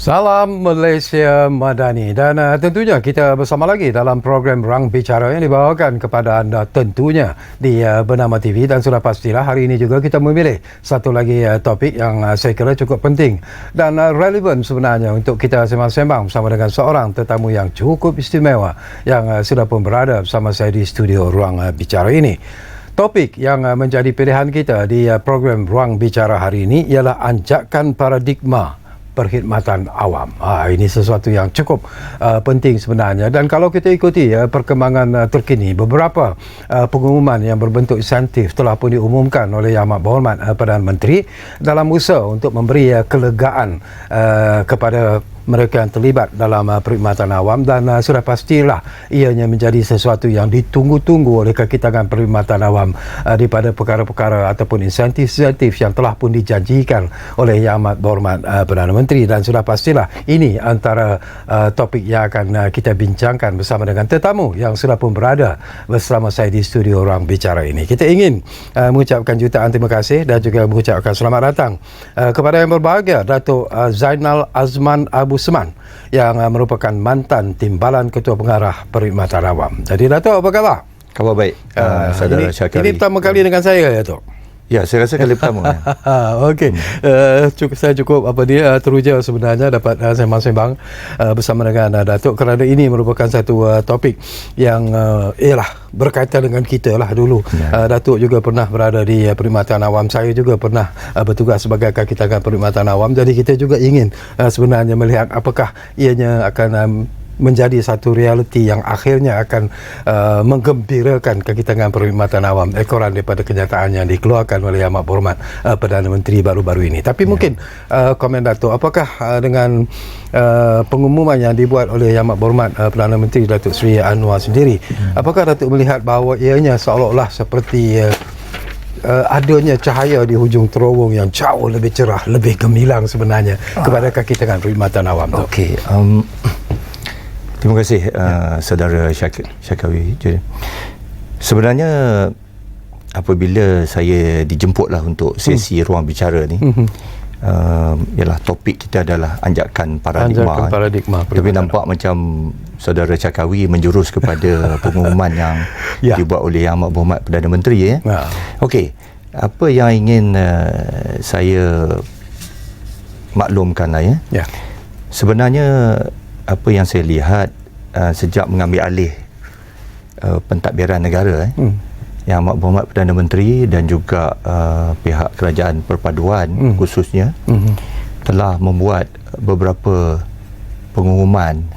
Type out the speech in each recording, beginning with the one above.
Salam Malaysia Madani dan tentunya kita bersama lagi dalam program Ruang Bicara yang dibawakan kepada anda tentunya di Bernama TV, dan sudah pastilah hari ini juga kita memilih satu lagi topik yang saya kira cukup penting dan relevan sebenarnya untuk kita sembang-sembang bersama dengan seorang tetamu yang cukup istimewa yang sudah pun berada bersama saya di studio Ruang Bicara ini. Topik yang menjadi pilihan kita di program Ruang Bicara hari ini ialah anjakan paradigma perkhidmatan awam. Ini sesuatu yang cukup penting sebenarnya, dan kalau kita ikuti perkembangan terkini, beberapa pengumuman yang berbentuk insentif telah pun diumumkan oleh Yang Amat Berhormat Perdana Menteri dalam usaha untuk memberi kelegaan kepada mereka yang terlibat dalam perkhidmatan awam, dan sudah pastilah ianya menjadi sesuatu yang ditunggu-tunggu oleh kekitangan perkhidmatan awam daripada perkara-perkara ataupun insentif-insentif yang telah pun dijanjikan oleh Yang Amat Berhormat Perdana Menteri, dan sudah pastilah ini antara topik yang akan kita bincangkan bersama dengan tetamu yang sudah pun berada bersama saya di studio Ruang Bicara ini. Kita ingin mengucapkan jutaan terima kasih dan juga mengucapkan selamat datang kepada yang berbahagia Datuk Zainal Azman Abu Seman yang merupakan mantan Timbalan Ketua Pengarah Perkhidmatan Awam. Jadi Datuk, apa khabar? Khabar baik, saudara Syakari. Ini pertama kali dengan saya, Datuk? Ya, saya rasa kali pertama. Okey, saya cukup teruja sebenarnya dapat sembang-sembang bersama dengan Datuk, kerana ini merupakan satu topik yang berkaitan dengan kita lah dulu. Datuk juga pernah berada di perkhidmatan awam, saya juga pernah bertugas sebagai kakitangan perkhidmatan awam. Jadi kita juga ingin sebenarnya melihat apakah ianya akan menjadi satu realiti yang akhirnya akan menggembirakan kekitangan perkhidmatan awam ekoran daripada kenyataan yang dikeluarkan oleh Yang Amat Berhormat Perdana Menteri baru-baru ini. Tapi mungkin komen Datuk, apakah dengan pengumuman yang dibuat oleh Yang Amat Berhormat Perdana Menteri Datuk Seri Anwar sendiri, apakah Datuk melihat bahawa ianya seolah-olah seperti adanya cahaya di hujung terowong yang jauh lebih cerah, lebih gemilang sebenarnya kepada kekitangan perkhidmatan awam? Okey, terima kasih saudara Syakawi. Sebenarnya apabila saya dijemputlah untuk sesi ruang bicara ni, ialah topik kita adalah anjakan paradigma. Tapi nampak macam saudara Syakawi menjurus kepada pengumuman yang dibuat oleh Yang Amat Berhormat Perdana Menteri. Okey, apa yang ingin saya maklumkan lah sebenarnya apa yang saya lihat sejak mengambil alih pentadbiran negara, Yang Amat Berhormat Perdana Menteri dan juga pihak kerajaan perpaduan khususnya telah membuat beberapa pengumuman,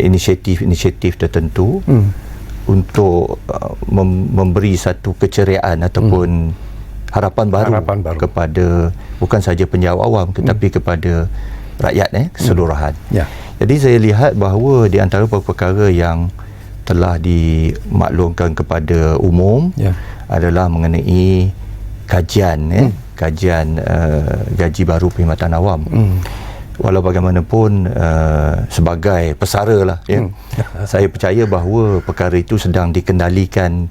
inisiatif-inisiatif tertentu untuk memberi satu keceriaan ataupun harapan baru kepada bukan saja penjawat awam tetapi kepada rakyat keseluruhan. Jadi saya lihat bahawa di antara perkara yang telah dimaklumkan kepada umum adalah mengenai kajian gaji baru perkhidmatan awam. Walau bagaimanapun sebagai pesara lah, saya percaya bahawa perkara itu sedang dikendalikan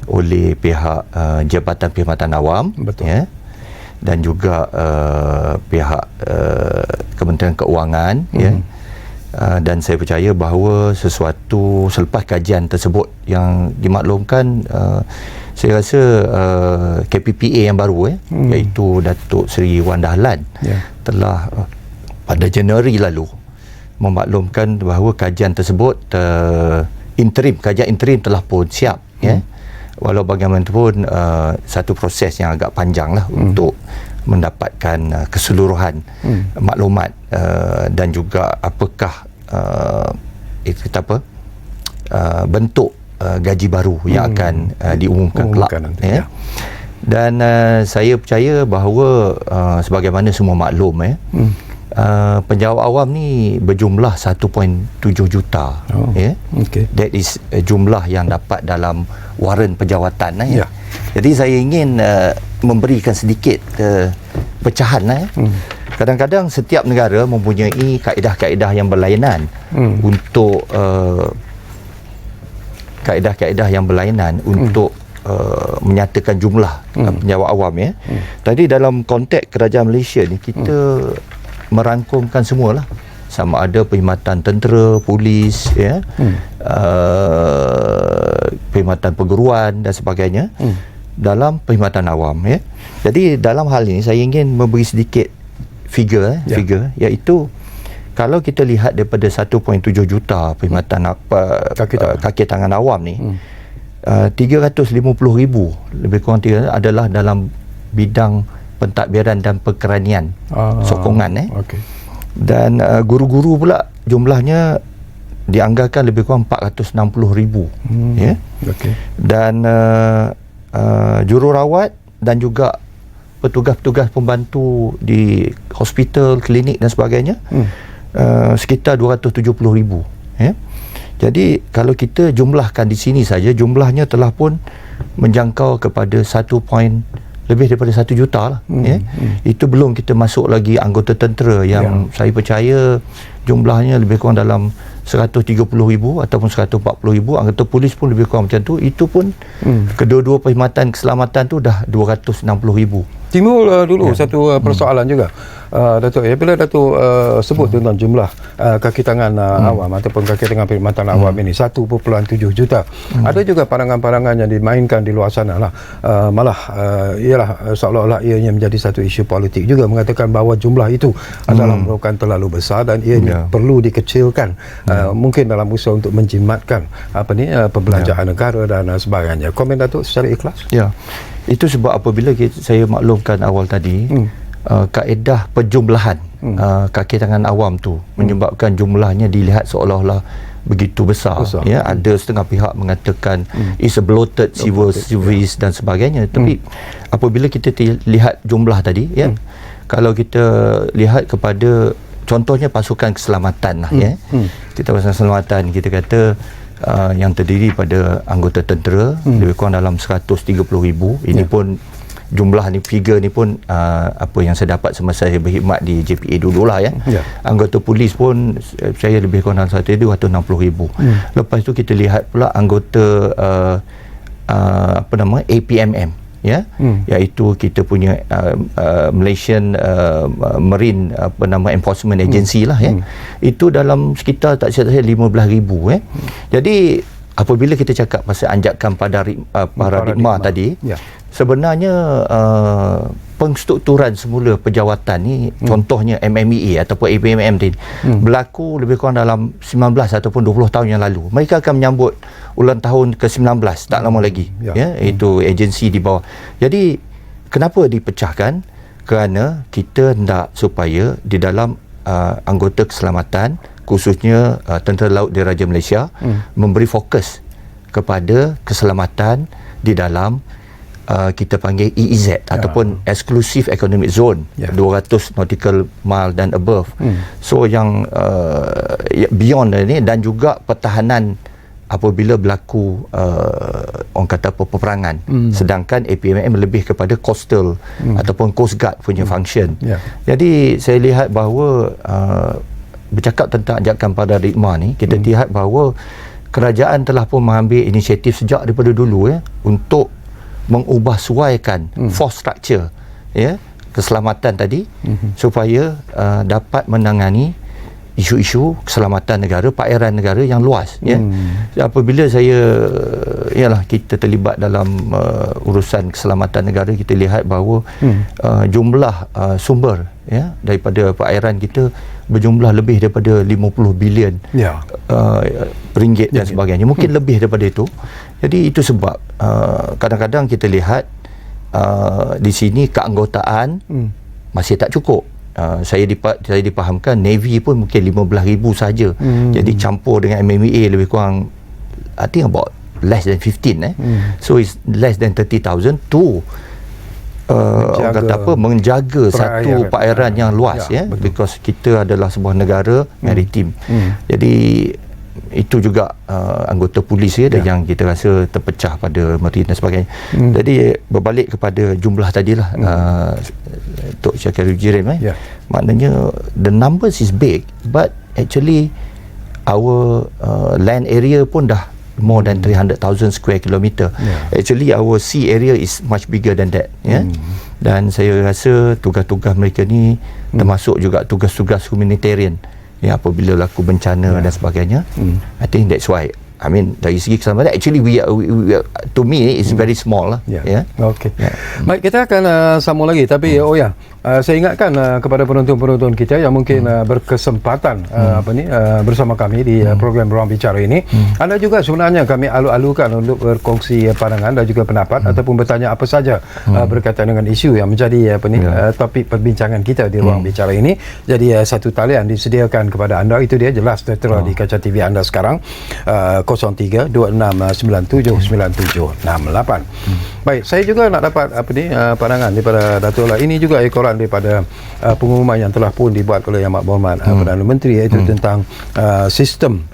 oleh pihak Jabatan Perkhidmatan Awam. Dan juga pihak Kementerian Keuangan, dan saya percaya bahawa sesuatu selepas kajian tersebut yang dimaklumkan, saya rasa KPPA yang baru iaitu Datuk Seri Wan Dahlan telah pada Januari lalu memaklumkan bahawa kajian tersebut kajian interim telah pun siap. Walau bagaimanapun satu proses yang agak panjang lah untuk mendapatkan keseluruhan maklumat dan juga apakah bentuk gaji baru yang akan diumumkan kelak. Dan saya percaya bahawa sebagaimana semua maklum, penjawat awam ni berjumlah 1.7 juta. That is jumlah yang dapat dalam waran penjawatan. Jadi saya ingin memberikan sedikit pecahan. Kadang-kadang setiap negara mempunyai kaedah-kaedah yang berlainan untuk menyatakan jumlah penjawat awam. Tadi dalam konteks kerajaan Malaysia ni, kita merangkumkan semualah, sama ada perkhidmatan tentera, polis, ya, perkhidmatan perguruan dan sebagainya, dalam perkhidmatan awam, ya. Jadi dalam hal ini saya ingin memberi sedikit figure, iaitu kalau kita lihat daripada 1.7 juta perkhidmatan kaki tangan awam ni, 350,000 lebih kurang adalah dalam bidang pentadbiran dan perkeranian, sokongan, Okay. Dan guru-guru pula jumlahnya dianggarkan lebih kurang 460,000, ya. Okay. Dan jururawat dan juga petugas-petugas pembantu di hospital, klinik dan sebagainya, sekitar 270,000, ya. Jadi kalau kita jumlahkan di sini saja, jumlahnya telah pun menjangkau kepada lebih daripada 1 juta lah, ya. Itu belum kita masuk lagi anggota tentera yang saya percaya jumlahnya lebih kurang dalam 130,000 ataupun 140,000. Anggota polis pun lebih kurang macam tu. Itu pun kedua-dua perkhidmatan keselamatan tu dah 260,000. Timbul dulu satu persoalan juga, Datuk. Bila Datuk sebut tentang jumlah kaki tangan awam ataupun kaki tangan perkhidmatan awam ini 1.7 juta, ada juga pandangan-pandangan yang dimainkan di luar sana lah, malah ialah seolah-olah ianya menjadi satu isu politik juga, mengatakan bahawa jumlah itu adalah merupakan terlalu besar dan ianya perlu dikecilkan, mungkin dalam usaha untuk menjimatkan perbelanjaan negara dan sebagainya. Komen Datuk secara ikhlas? Ya. Itu sebab apabila saya maklumkan awal tadi, kaedah penjumlahan kaki tangan awam tu menyebabkan jumlahnya dilihat seolah-olah begitu besar. Ya, ada setengah pihak mengatakan it's a bloated civil service dan sebagainya. Tapi apabila kita lihat jumlah tadi, ya, kalau kita lihat kepada contohnya pasukan keselamatan lah, ya. Kita pasukan keselamatan, kita kata yang terdiri pada anggota tentera lebih kurang dalam 130,000. Ini pun jumlah ni, figure ni pun apa yang saya dapat semasa saya berkhidmat di JPA dululah, ya. Anggota polis pun saya lebih kurang dalam 260,000. Lepas tu kita lihat pula anggota APMM, ya, iaitu kita punya Malaysian Marine Enforcement Agency lah, ya. Itu dalam sekitar, tak silap saya, 15,000, ya. Jadi apabila kita cakap pasal anjakan paradigma tadi, sebenarnya pengstrukturan semula pejawatan ni, contohnya MMEA ataupun APMM tadi, berlaku lebih kurang dalam 19 ataupun 20 tahun yang lalu. Mereka akan menyambut ulang tahun ke-19 tak lama lagi, ya. Itu agensi di bawah. Jadi kenapa dipecahkan? Kerana kita hendak supaya di dalam anggota keselamatan, khususnya Tentera Laut Diraja Malaysia, memberi fokus kepada keselamatan di dalam kita panggil EEZ ataupun Exclusive Economic Zone, 200 nautical mile dan above. So yang beyond ini, dan juga pertahanan apabila berlaku orang kata peperangan. Sedangkan APMM lebih kepada coastal ataupun Coast Guard punya function. Jadi saya lihat bahawa bercakap tentang ajakan paradigma ni, kita lihat bahawa kerajaan telah pun mengambil inisiatif sejak daripada dulu, ya, untuk mengubah suaikan force structure, ya, keselamatan tadi, supaya dapat menangani isu-isu keselamatan negara, perairan negara yang luas, ya. Apabila kita terlibat dalam urusan keselamatan negara, kita lihat bahawa jumlah sumber, ya, daripada perairan kita berjumlah lebih daripada 50 bilion ringgit dan sebagainya, mungkin lebih daripada itu. Jadi itu sebab kadang-kadang kita lihat di sini keanggotaan masih tak cukup. Saya dipahamkan Navy pun mungkin 15,000 saja. Jadi campur dengan MMEA lebih kurang, I think about less than 15, so it's less than 30,000 to orang kata apa, menjaga satu perairan yang luas, ya, because kita adalah sebuah negara maritim. Jadi itu juga anggota polis, ya, yang kita rasa terpecah pada marine dan sebagainya. Jadi berbalik kepada jumlah tadilah, Tok Syakir Jirim, maknanya the numbers is big, but actually our land area pun dah more than 300,000 square kilometer. Actually our sea area is much bigger than that, ya. Dan saya rasa tugas-tugas mereka ni termasuk juga tugas-tugas humanitarian apabila berlaku bencana dan sebagainya. I think that's why, I mean, dari segi keselamatan, actually we are, to me it's very small lah. Okey. Baik, kita akan sambung lagi, tapi saya ingatkan kepada penonton-penonton kita yang mungkin berkesempatan bersama kami di program Ruang Bicara ini. Anda juga sebenarnya kami alu-alukan untuk berkongsi pandangan dan juga pendapat ataupun bertanya apa saja berkaitan dengan isu yang menjadi topik perbincangan kita di Ruang Bicara ini. Jadi satu talian disediakan kepada anda, itu dia jelas tertera di kaca TV anda sekarang, 0326979768. Baik, saya juga nak dapat pandangan daripada Datuk lah. Ini juga ekoran daripada pengumuman yang telah pun dibuat oleh Yang Berhormat Perdana Menteri, iaitu tentang sistem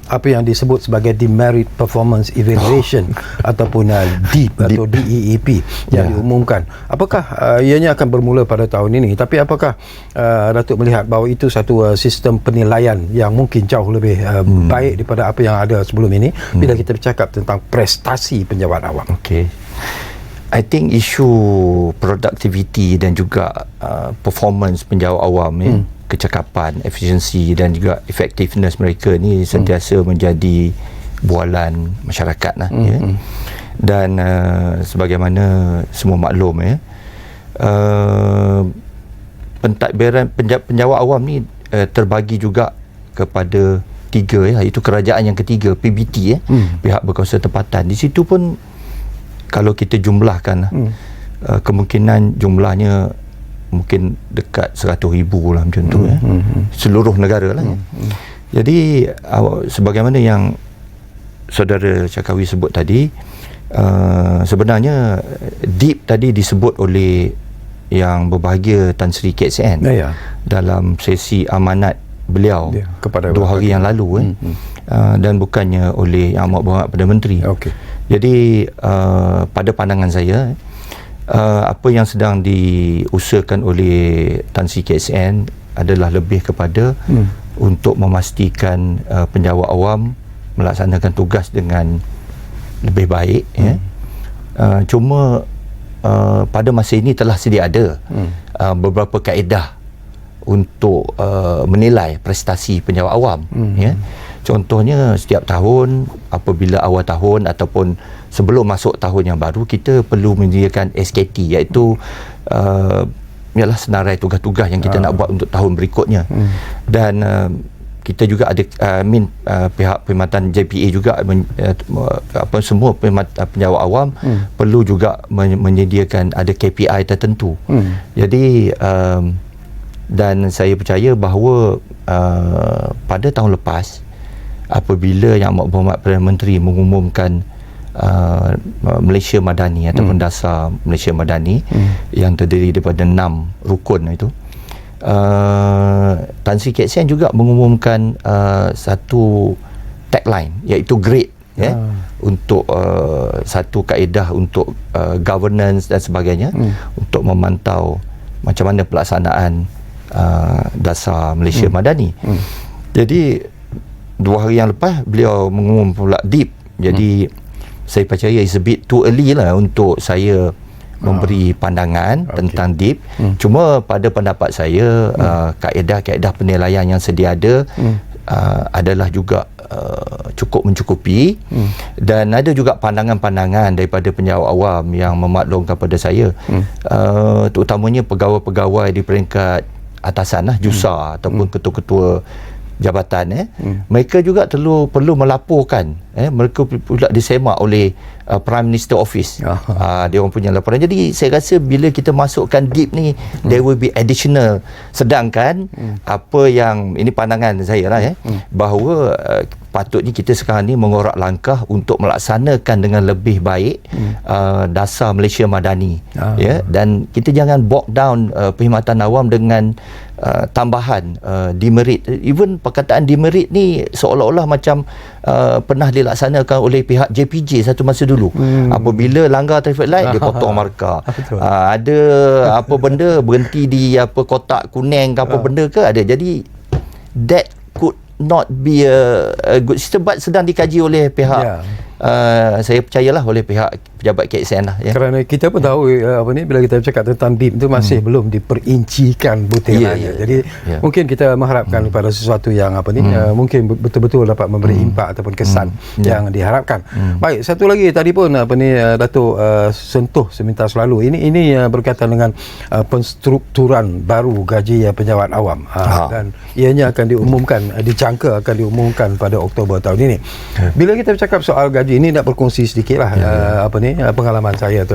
apa yang disebut sebagai Demerit Performance Evaluation ataupun DEEP atau DEEP yang diumumkan. Apakah ianya akan bermula pada tahun ini, tapi apakah Datuk melihat bahawa itu satu sistem penilaian yang mungkin jauh lebih baik daripada apa yang ada sebelum ini bila kita bercakap tentang prestasi penjawat awam? Okey. I think isu productivity dan juga performance penjawat awam kecakapan, efisiensi dan juga effectiveness mereka ni sentiasa menjadi bualan masyarakat lah. Dan sebagaimana semua maklum pentadbiran penjawat awam ni terbagi juga kepada tiga, iaitu kerajaan yang ketiga, PBT, pihak berkuasa tempatan. Di situ pun kalau kita jumlahkan kemungkinan jumlahnya mungkin dekat 100,000 lah macam tu, seluruh negara lah. Jadi sebagaimana yang saudara Syakawi sebut tadi, sebenarnya DEEP tadi disebut oleh Yang Berbahagia Tan Sri KXN dalam sesi amanat beliau kepada 2 hari yang lalu, dan bukannya oleh Yang Amat Berhormat Perdana Menteri. Jadi pada pandangan saya, apa yang sedang diusahakan oleh Tan Sri KXN adalah lebih kepada untuk memastikan penjawat awam melaksanakan tugas dengan lebih baik. Cuma pada masa ini telah sedia ada beberapa kaedah untuk menilai prestasi penjawat awam. Contohnya, setiap tahun apabila awal tahun ataupun sebelum masuk tahun yang baru, kita perlu menyediakan SKT, iaitu ialah senarai tugas-tugas yang kita nak buat untuk tahun berikutnya. Dan kita juga ada pihak perkhidmatan JPA juga semua penjawat awam perlu juga menyediakan ada KPI tertentu. Jadi dan saya percaya bahawa pada tahun lepas apabila Yang Amat Berhormat Perdana Menteri mengumumkan Malaysia Madani ataupun dasar Malaysia Madani yang terdiri daripada 6 rukun itu, Tan Sri KXN juga mengumumkan satu tagline, iaitu grade, untuk satu kaedah untuk governance dan sebagainya, untuk memantau macam mana pelaksanaan dasar Malaysia Madani. Jadi 2 hari yang lepas beliau mengumum pula DEEP. Jadi saya percaya it's a bit too early lah untuk saya memberi pandangan tentang DEEP. Cuma pada pendapat saya, kaedah-kaedah penilaian yang sedia ada adalah juga cukup mencukupi. Dan ada juga pandangan-pandangan daripada penjawat awam yang memaklumkan pada saya, terutamanya pegawai-pegawai di peringkat atasan lah, JUSA ataupun ketua-ketua jabatan, mereka juga perlu melaporkan, mereka pula disemak oleh Prime Minister Office. Dia orang punya laporan. Jadi saya rasa bila kita masukkan DEEP ni, there will be additional. Sedangkan apa yang ini pandangan saya lah, bahawa patutnya kita sekarang ni mengorak langkah untuk melaksanakan dengan lebih baik dasar Malaysia Madani, dan kita jangan bog down perkhidmatan awam dengan tambahan demerit. Even perkataan demerit ni seolah-olah macam pernah dilaksanakan oleh pihak JPJ satu masa dulu. Apabila langgar traffic light, dia potong markah. Ada apa benda berhenti di kotak kuning ke apa benda ke, ada. Jadi that could not be a good system, but sedang dikaji oleh pihak saya percayalah oleh pihak pejabat KSN lah ya. Kerana kita pun tahu bila kita cakap tentang BIM tu masih belum diperincikan butirannya. Jadi mungkin kita mengharapkan kepada sesuatu yang mungkin betul-betul dapat memberi impak ataupun kesan yang diharapkan. Baik, satu lagi tadi pun Datuk sentuh semintas lalu. Ini berkaitan dengan penstrukturan baru gaji pejabat awam. Dan ianya akan diumumkan, dijangka akan diumumkan pada Oktober tahun ini. Bila kita bercakap soal gaji ini, nak berkongsi sedikitlah pengalaman saya tu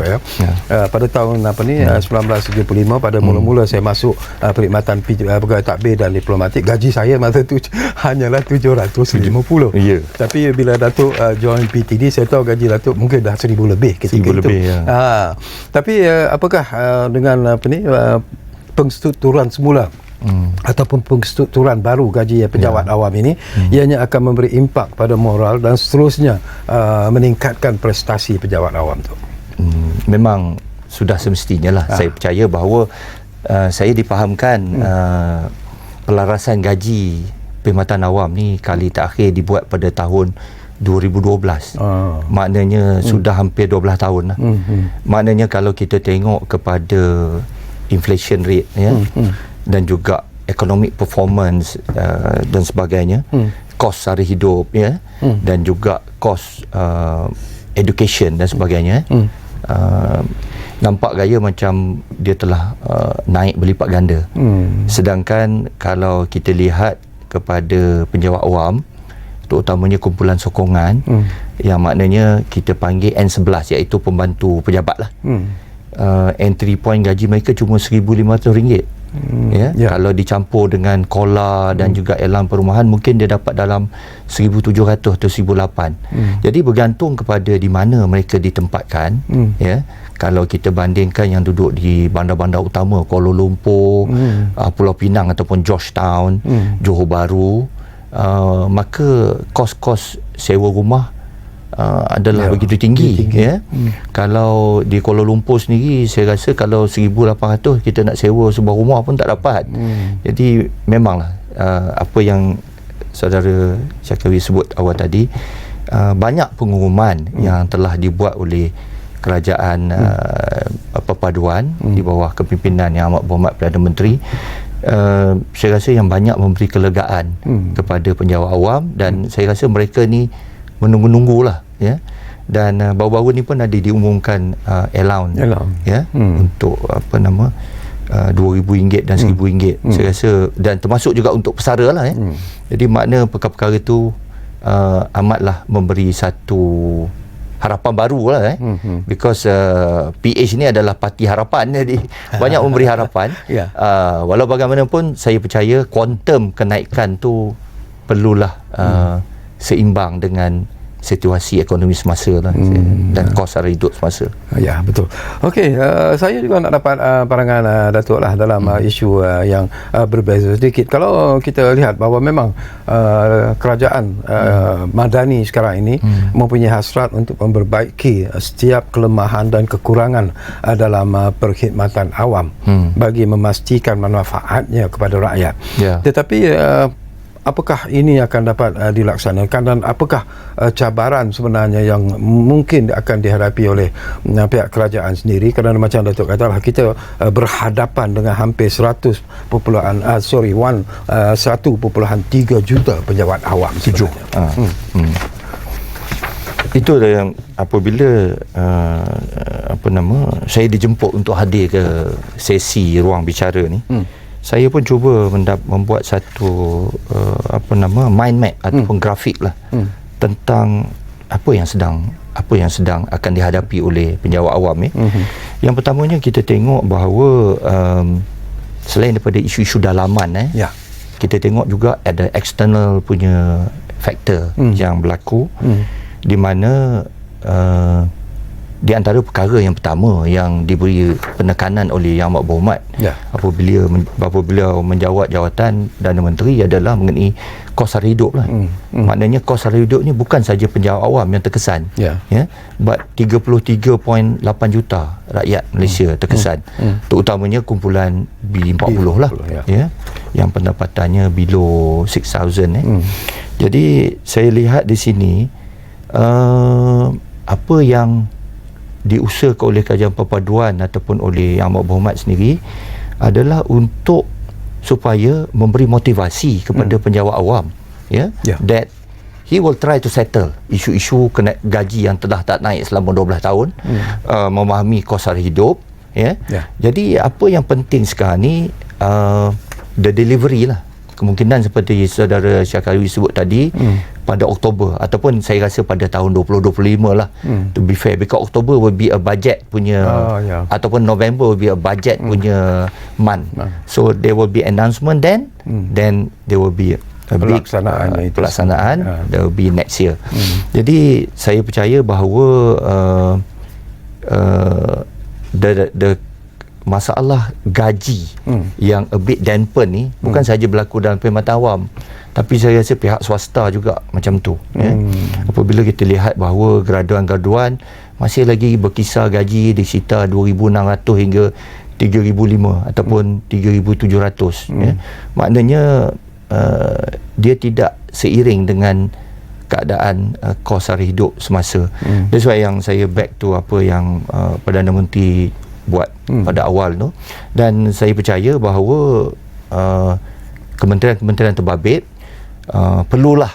pada tahun 1975 pada mula-mula saya masuk perkhidmatan pegawai takbir dan diplomatik, gaji saya masa tu hanyalah 750. Tapi bila Datuk join PTD, saya tahu gaji Datuk mungkin dah 1000 lebih ketika itu. Tapi apakah dengan penstrukturan semula ataupun penstrukturan baru gaji pejabat awam ini, ianya akan memberi impak pada moral dan seterusnya meningkatkan prestasi pejabat awam tu? Memang sudah semestinya lah. Saya percaya bahawa saya difahamkan pelarasan gaji perkhidmatan awam ni kali terakhir dibuat pada tahun 2012. Maknanya sudah hampir 12 tahun lah. Maknanya kalau kita tengok kepada inflation rate dan juga economic performance dan sebagainya, kos sara hidup dan juga kos education dan sebagainya, nampak gaya macam dia telah naik berlipat ganda. Sedangkan kalau kita lihat kepada penjawat awam, terutamanya kumpulan sokongan, yang maknanya kita panggil N11, iaitu pembantu pejabat lah, entry point gaji mereka cuma RM1,500. Kalau dicampur dengan kola dan juga elang perumahan, mungkin dia dapat dalam 1,700 atau 1,800. Jadi bergantung kepada di mana mereka ditempatkan. Kalau kita bandingkan yang duduk di bandar-bandar utama, Kuala Lumpur, Pulau Pinang ataupun Georgetown, Johor Bahru, maka kos-kos sewa rumah adalah begitu tinggi. Kalau di Kuala Lumpur sendiri, saya rasa kalau 1,800 kita nak sewa sebuah rumah pun tak dapat. Jadi memanglah apa yang saudara Syakawi sebut awal tadi, banyak pengumuman yang telah dibuat oleh kerajaan perpaduan di bawah kepimpinan Yang Amat Berhormat Perdana Menteri. Saya rasa yang banyak memberi kelegaan kepada penjawat awam, dan saya rasa mereka ni menunggu-nunggulah dan baru-baru ni pun ada diumumkan allowance untuk RM2,000 dan RM1,000. Saya rasa, dan termasuk juga untuk pesara lah. Jadi makna perkara-perkara itu amatlah memberi satu harapan baru lah because PH ni adalah parti harapan, jadi banyak memberi harapan. Walau bagaimanapun saya percaya kuantum kenaikan tu perlulah seimbang dengan situasi ekonomi semasa lah, dan kos sara hidup semasa. Ya, betul. Okey, saya juga nak dapat pandangan Datuk lah dalam isu yang berbeza sedikit. Kalau kita lihat bahawa memang kerajaan Madani sekarang ini mempunyai hasrat untuk memperbaiki setiap kelemahan dan kekurangan dalam perkhidmatan awam bagi memastikan manfaatnya kepada rakyat. Tetapi apakah ini akan dapat dilaksanakan, dan apakah cabaran sebenarnya yang mungkin akan dihadapi oleh pihak kerajaan sendiri? Kerana macam Datuk katalah, kita berhadapan dengan hampir 1.3 juta penjawat awam. Itu yang apabila saya dijemput untuk hadir ke sesi ruang bicara ni, saya pun cuba membuat satu mind map ataupun grafik lah tentang apa yang sedang akan dihadapi oleh penjawat awam. Yang pertamanya, kita tengok bahawa selain daripada isu-isu dalaman, kita tengok juga ada external punya faktor yang berlaku, di mana di antara perkara yang pertama yang diberi penekanan oleh Yang Amat Berhormat apabila menjawat jawatan Perdana Menteri adalah mengenai kos sara hidup lah. Maknanya kos sara hidup ni bukan saja penjawat awam yang terkesan, but 33.8 juta rakyat Malaysia terkesan, terutamanya kumpulan B40 lah, yang pendapatannya below 6,000. Jadi saya lihat di sini apa yang diusahakan oleh Kerajaan Perpaduan ataupun oleh Yang Amat Berhormat sendiri adalah untuk supaya memberi motivasi kepada penjawat awam, that he will try to settle isu-isu kena gaji yang telah tak naik selama 12 tahun, memahami kos sara hidup, Jadi apa yang penting sekarang ni, the delivery lah. Kemungkinan seperti saudara Syakawi sebut tadi, pada Oktober ataupun saya rasa pada tahun 2025 lah, to be fair, because Oktober will be a budget punya ataupun November will be a budget punya month, so there will be announcement then there will be a big pelaksanaan, there will be next year. Jadi saya percaya bahawa the masalah gaji yang a bit dampen ni bukan saja berlaku dalam perkhidmatan awam, tapi saya rasa pihak swasta juga macam tu, apabila kita lihat bahawa graduan-graduan masih lagi berkisar gaji di sekitar 2,600 hingga 3,500 ataupun 3,700, maknanya dia tidak seiring dengan keadaan kos sara hidup semasa. That's why yang saya back to apa yang Perdana Menteri buat pada awal tu, dan saya percaya bahawa kementerian-kementerian terbabit perlulah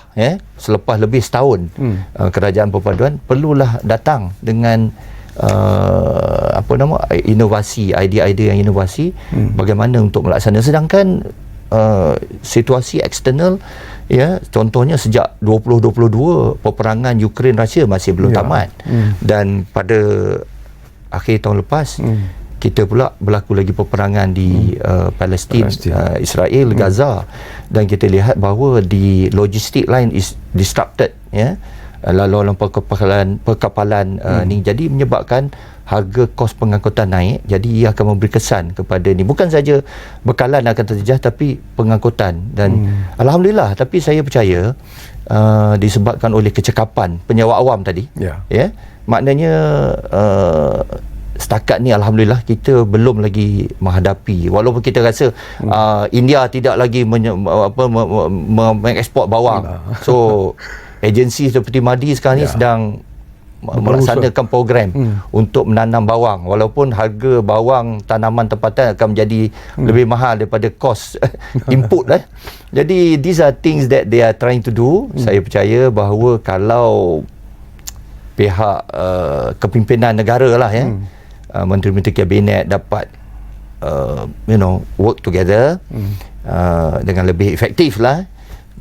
selepas lebih setahun Kerajaan Perpaduan perlulah datang dengan inovasi, idea-idea yang inovasi bagaimana untuk melaksanakan. Sedangkan situasi eksternal, contohnya sejak 2022 peperangan Ukraine Rusia masih belum tamat, dan pada akhir tahun lepas kita pula berlaku lagi peperangan di Palestin, Israel, Gaza, dan kita lihat bahawa di logistik line is disrupted, lalu perkapalan ni, jadi menyebabkan harga kos pengangkutan naik. Jadi ia akan memberi kesan kepada ni, bukan saja bekalan akan terjejas tapi pengangkutan, dan alhamdulillah, tapi saya percaya disebabkan oleh kecekapan penjawat awam tadi, maknanya setakat ni alhamdulillah kita belum lagi menghadapi, walaupun kita rasa India tidak lagi mengeksport bawang, so agensi seperti MADI sekarang ni sedang melaksanakan program untuk menanam bawang, walaupun harga bawang tanaman tempatan akan menjadi lebih mahal daripada kos input Jadi these are things that they are trying to do. Saya percaya bahawa kalau pihak kepimpinan negara lah, menteri-menteri kabinet dapat work together dengan lebih efektif lah,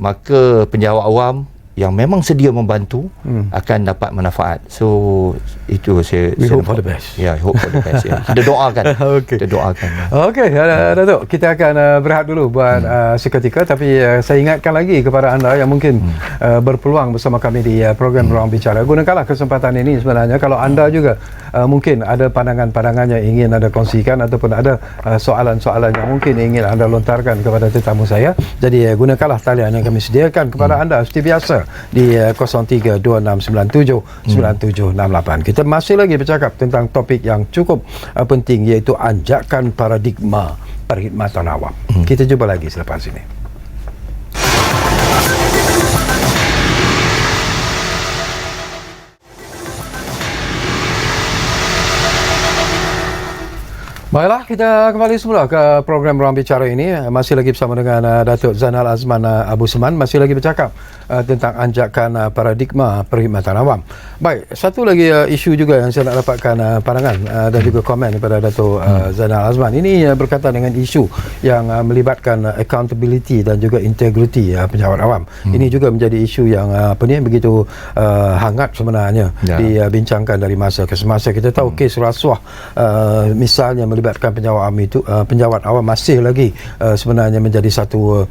maka penjawat awam yang memang sedia membantu akan dapat manfaat. So itu saya hope for the best. Hope for the best. Kita doakan. Kita doakan. Okey, Datuk, kita akan berehat dulu buat seketika, tapi saya ingatkan lagi kepada anda yang mungkin berpeluang bersama kami di program Ruang Bicara, gunakanlah kesempatan ini sebenarnya. Kalau anda juga mungkin ada pandangan-pandangan yang ingin anda kongsikan ataupun ada soalan-soalan yang mungkin ingin anda lontarkan kepada tetamu saya, jadi gunakanlah talian yang kami sediakan kepada anda seperti biasa di 0326979768. Kita masih lagi bercakap tentang topik yang cukup penting, iaitu anjakan paradigma perkhidmatan awam. Kita jumpa lagi selepas ini. Baiklah, kita kembali semula ke program Ruang Bicara ini. Masih lagi bersama dengan Datuk Zainal Azman Abu Seman. Masih lagi bercakap tentang anjakan paradigma perkhidmatan awam. Baik, satu lagi isu juga yang saya nak dapatkan pandangan dan juga komen daripada Datuk Zainal Azman. Ini berkaitan dengan isu yang melibatkan accountability dan juga integriti penjawat awam. Ini juga menjadi isu yang begitu hangat sebenarnya dibincangkan dari masa ke semasa. Kita tahu kes rasuah misalnya melibatkan penjawat awam masih lagi sebenarnya menjadi satu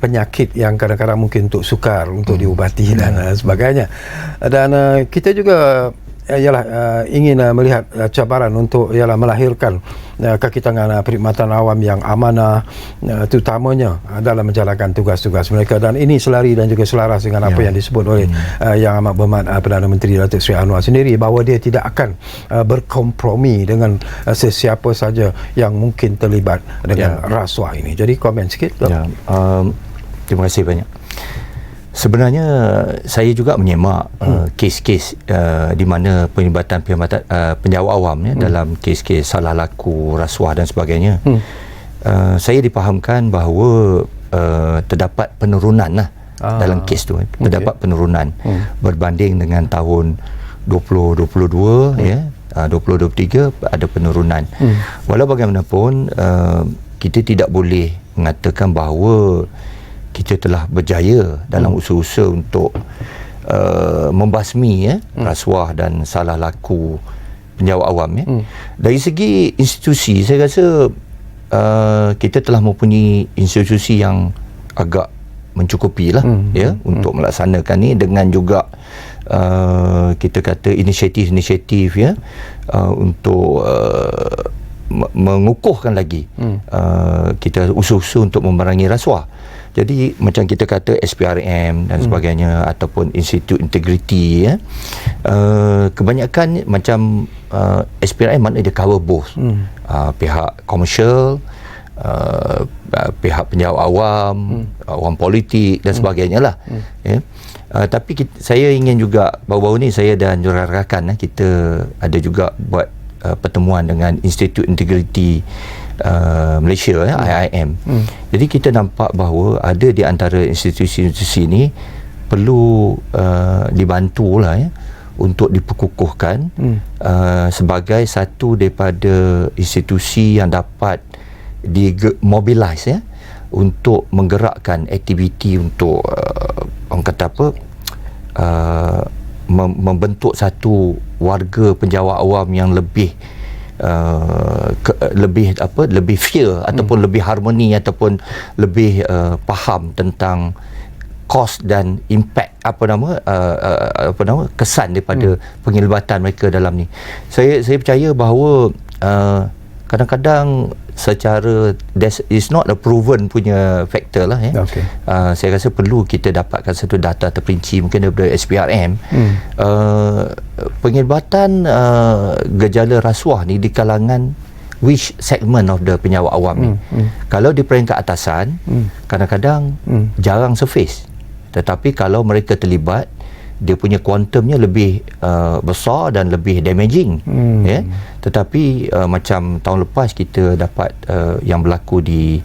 penyakit yang kadang-kadang mungkin untuk sukar, untuk diubati dan sebagainya. Dan kita juga ingin melihat cabaran untuk melahirkan kaki tangan perkhidmatan awam yang amanah, terutamanya dalam menjalankan tugas-tugas mereka, dan ini selari dan juga selaras dengan apa yang disebut oleh Yang Amat Berhormat Perdana Menteri Datuk Seri Anwar sendiri, bahawa dia tidak akan berkompromi dengan sesiapa saja yang mungkin terlibat dengan rasuah ini. Jadi komen sikit. Terima kasih banyak. Sebenarnya saya juga menyemak kes-kes di mana penlibatan penjawat awam dalam kes-kes salah laku, rasuah dan sebagainya. Saya dipahamkan bahawa terdapat penurunan lah dalam kes tu. Terdapat penurunan berbanding dengan tahun 2022 ya. 2023 ada penurunan. Walau bagaimanapun kita tidak boleh mengatakan bahawa kita telah berjaya dalam usaha-usaha untuk membasmi rasuah dan salah laku penjawat awam. Dari segi institusi, saya rasa kita telah mempunyai institusi yang agak mencukupi lah untuk melaksanakan ni, dengan juga kita kata inisiatif-inisiatif untuk mengukuhkan lagi kita usaha-usaha untuk memerangi rasuah. Jadi macam kita kata SPRM dan sebagainya, ataupun Institut Integriti kebanyakan macam SPRM mana dia cover both pihak komersial, pihak penjawat awam, awam politik dan sebagainya lah. Tapi saya ingin juga, baru-baru ni saya dan rakan-rakan kita ada juga buat pertemuan dengan Institut Integriti Malaysia, IIM. Jadi kita nampak bahawa ada di antara institusi-institusi ini perlu dibantu lah untuk diperkukuhkan sebagai satu daripada institusi yang dapat dimobilize untuk menggerakkan aktiviti untuk orang kata apa, membentuk satu warga penjawat awam yang lebih lebih fair ataupun lebih harmoni, ataupun lebih faham tentang kos dan impact kesan daripada penglibatan mereka dalam ni. Saya percaya bahawa kadang-kadang secara is not a proven punya factor lah saya rasa perlu kita dapatkan satu data terperinci mungkin daripada SPRM. Penglibatan gejala rasuah ni di kalangan which segment of the penjawat awam ni. Kalau di peringkat atasan kadang-kadang jarang surface, tetapi kalau mereka terlibat, dia punya kuantumnya lebih besar dan lebih damaging. Tetapi macam tahun lepas kita dapat yang berlaku di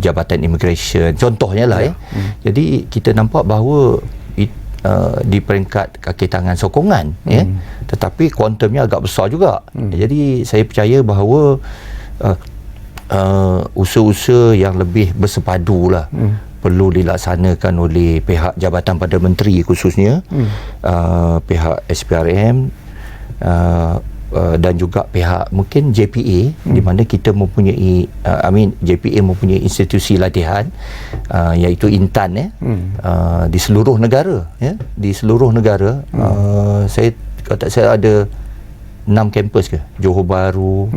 Jabatan Immigration contohnya lah. Jadi kita nampak bahawa di peringkat kaki tangan sokongan tetapi kuantumnya agak besar juga. Jadi saya percaya bahawa usaha-usaha yang lebih bersepadu lah perlu dilaksanakan oleh pihak Jabatan Perdana Menteri khususnya, pihak SPRM dan juga pihak mungkin JPA, di mana kita mempunyai JPA mempunyai institusi latihan iaitu Intan di seluruh negara di seluruh negara. Saya kalau tak salah ada 6 kampus ke, Johor Bahru,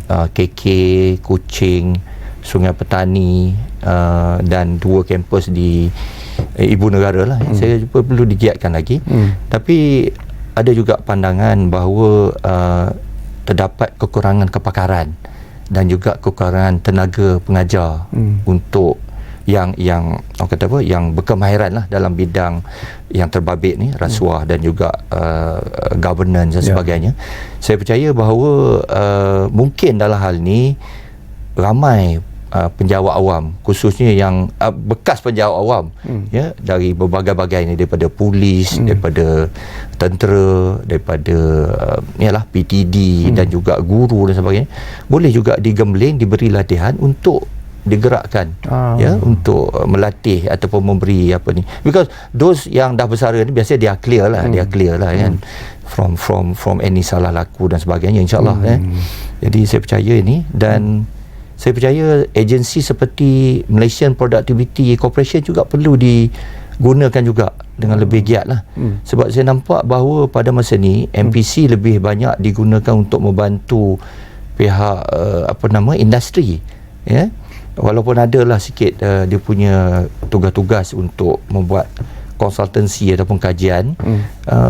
KK, Kuching, Sungai Petani, dan 2 kampus di ibu negara lah. Saya perlu digiatkan lagi. Tapi ada juga pandangan bahawa terdapat kekurangan kepakaran dan juga kekurangan tenaga pengajar untuk yang orang kata apa, yang berkemahiran lah dalam bidang yang terbabit ni, rasuah dan juga governance dan sebagainya. Saya percaya bahawa mungkin dalam hal ni ramai penjawat awam, khususnya yang bekas penjawat awam dari berbagai-bagai ni, daripada polis, daripada tentera, daripada PTD dan juga guru dan sebagainya, boleh juga digembling, diberi latihan untuk digerakkan untuk melatih ataupun memberi apa ni, because those yang dah bersara ni biasanya dia clear lah kan from any salah laku dan sebagainya, insyaAllah. Jadi saya percaya ini, dan saya percaya agensi seperti Malaysian Productivity Corporation juga perlu digunakan juga dengan lebih giat lah. Sebab saya nampak bahawa pada masa ni MPC lebih banyak digunakan untuk membantu pihak industri, walaupun adalah sikit dia punya tugas-tugas untuk membuat konsultansi ataupun kajian.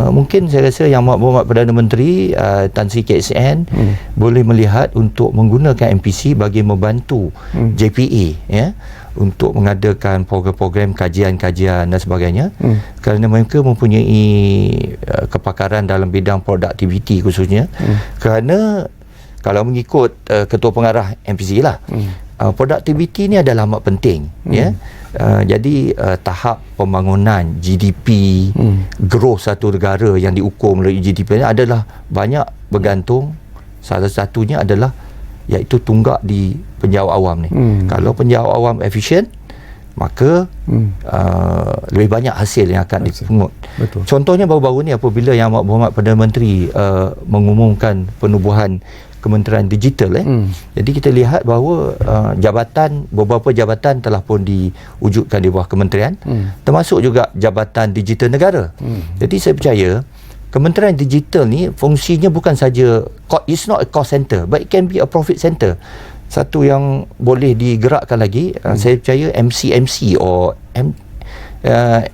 Mungkin saya rasa Yang Berhormat Perdana Menteri Tan Sri KXN boleh melihat untuk menggunakan MPC bagi membantu JPA ya, untuk mengadakan program-program kajian-kajian dan sebagainya, kerana mereka mempunyai kepakaran dalam bidang produktiviti khususnya. Kerana kalau mengikut Ketua Pengarah MPC lah, produktiviti ni adalah amat penting ya. Jadi tahap pembangunan GDP, growth satu negara yang diukur melalui GDP ni adalah banyak bergantung, salah satunya adalah iaitu tunggak di penjawat awam ni. Kalau penjawat awam efisien, maka lebih banyak hasil yang akan dipungut. Betul. Contohnya baru-baru ni apabila Yang Berhormat Perdana Menteri mengumumkan penubuhan Kementerian Digital jadi kita lihat bahawa beberapa jabatan telah pun diwujudkan di bawah kementerian, termasuk juga Jabatan Digital Negara. Jadi saya percaya Kementerian Digital ni fungsinya bukan saja, it's not a cost center, but it can be a profit center. Satu yang boleh digerakkan lagi, saya percaya MCMC or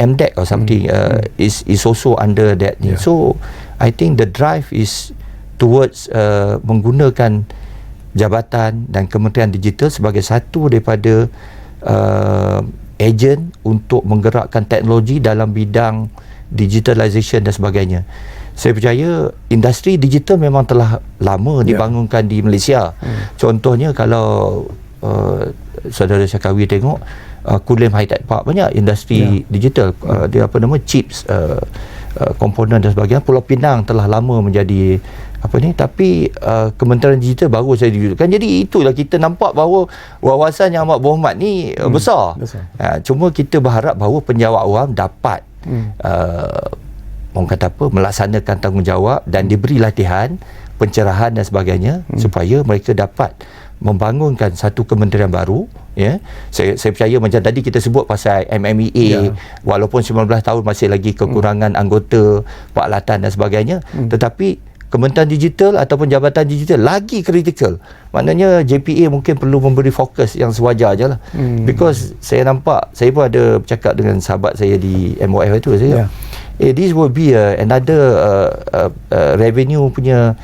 MDEC or something is also under that. So I think the drive is towards menggunakan jabatan dan Kementerian Digital sebagai satu daripada ejen untuk menggerakkan teknologi dalam bidang digitalisation dan sebagainya. Saya percaya industri digital memang telah lama dibangunkan di Malaysia. Contohnya kalau saudara Syakawi tengok Kulim High Tech Park, banyak industri digital, dia chips, komponen dan sebagainya. Pulau Pinang telah lama menjadi tapi Kementerian Digital baru saya diwujudkan. Jadi itulah kita nampak bahawa wawasan Yang Amat Berhormat ni besar. Cuma kita berharap bahawa penjawat awam dapat orang kata melaksanakan tanggungjawab dan diberi latihan, pencerahan dan sebagainya, supaya mereka dapat membangunkan satu kementerian baru. Saya percaya macam tadi kita sebut pasal MMEA, walaupun 19 tahun masih lagi kekurangan anggota, peralatan dan sebagainya, tetapi Kementerian Digital ataupun Jabatan Digital lagi kritikal. Maknanya JPA mungkin perlu memberi fokus yang sewajar je lah. Because saya nampak, saya pun ada bercakap dengan sahabat saya di MOF itu, saya this will be another revenue punya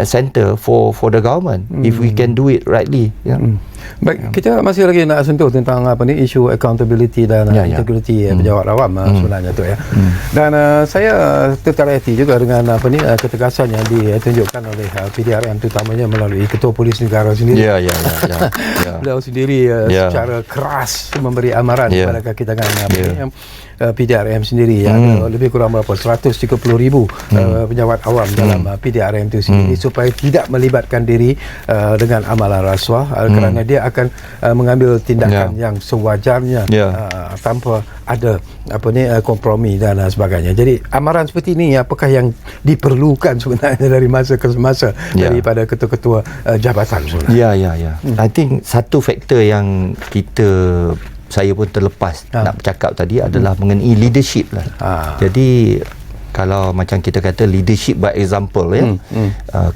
center for the government if we can do it rightly. Baik, kita masih lagi nak sentuh tentang isu accountability dan integrity pejabat awam sebenarnya tu ya. Dan saya tertarik hati juga dengan ketegasan yang ditunjukkan oleh PDRM, terutamanya melalui Ketua Polis Negara sendiri. Beliau sendiri secara keras memberi amaran kepada kakitangan PDRM sendiri yang lebih kurang berapa 130,000 pejabat awam dalam PDRM itu sendiri, supaya tidak melibatkan diri dengan amalan rasuah, kerana dia akan mengambil tindakan yang sewajarnya tanpa ada kompromi dan sebagainya. Jadi amaran seperti ini apakah yang diperlukan sebenarnya dari masa ke masa daripada ketua-ketua jabatan sebenarnya? I think satu faktor yang saya pun terlepas nak bercakap tadi adalah mengenai leadership lah. Jadi kalau macam kita kata leadership by example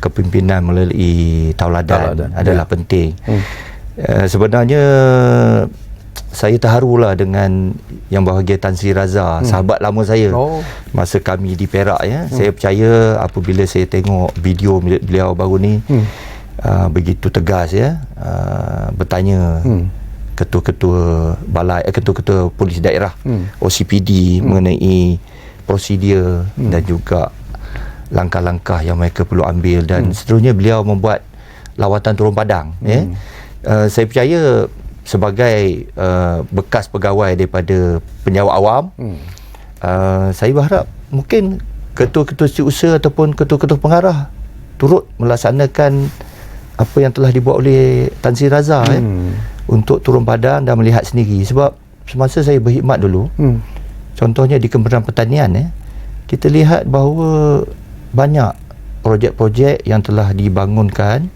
kepimpinan melalui tauladan adalah penting. Sebenarnya saya terharulah dengan Yang Berbahagia Tan Sri Raza, sahabat lama saya masa kami di Perak Saya percaya apabila saya tengok video beliau baru ni, begitu tegas bertanya ketua-ketua balai, ketua-ketua polis daerah, OCPD mengenai prosedur dan juga langkah-langkah yang mereka perlu ambil, dan seterusnya beliau membuat lawatan turun padang. Saya percaya sebagai bekas pegawai daripada penjawat awam, saya berharap mungkin ketua-ketua setiausaha ataupun ketua-ketua pengarah turut melaksanakan apa yang telah dibuat oleh Tan Sri Raza untuk turun padang dan melihat sendiri. Sebab semasa saya berkhidmat dulu, contohnya di Kementerian Pertanian, kita lihat bahawa banyak projek-projek yang telah dibangunkan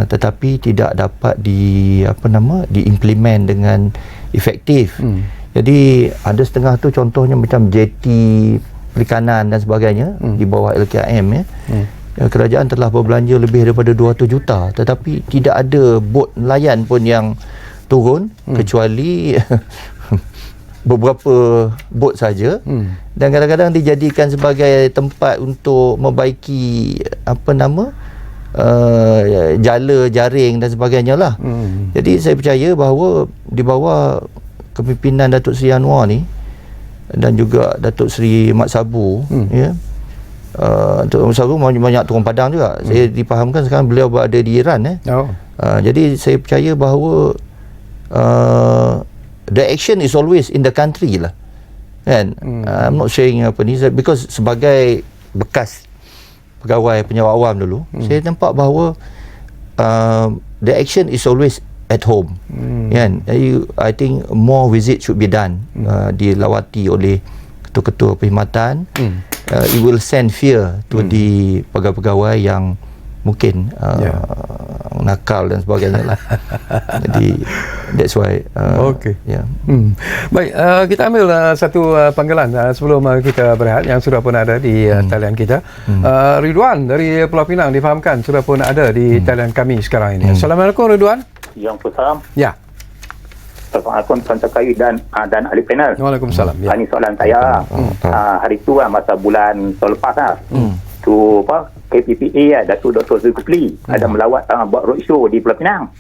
tetapi tidak dapat diimplement dengan efektif. Jadi ada setengah tu contohnya macam jeti perikanan dan sebagainya di bawah LKM kerajaan telah berbelanja lebih daripada 200 juta, tetapi tidak ada bot nelayan pun yang turun kecuali beberapa bot saja, dan kadang-kadang dijadikan sebagai tempat untuk membaiki jala, jaring dan sebagainya lah. Jadi saya percaya bahawa di bawah kepimpinan Datuk Seri Anwar ni dan juga Datuk Seri Mat Sabu, Datuk Mat Sabu banyak turun padang juga. Saya dipahamkan sekarang beliau berada di Iran. Jadi saya percaya bahawa the action is always in the country lah, kan. I'm not saying apa ni, because sebagai bekas pegawai penyewa awam dulu, saya nampak bahawa the action is always at home, kan. I think more visit should be done, dilawati oleh ketua-ketua perkhidmatan. It will send fear to the pegawai-pegawai yang mungkin nakal dan sebagainya lah. Jadi that's why Baik, kita ambil satu panggilan sebelum kita berehat yang sudah pun ada di talian kita. Ridwan dari Pulau Pinang difahamkan sudah pun ada di talian kami sekarang ini. Assalamualaikum Ridwan. Waalaikumsalam. Ya. Assalamualaikum Tuan Cakai dan ahli panel. Waalaikumsalam. Ya. Ini soalan saya. Hari tu masa bulan tahun lepas tu KPPA Datuk Dr. Zulkifli ada melawat buat roadshow di Pulau Pinang.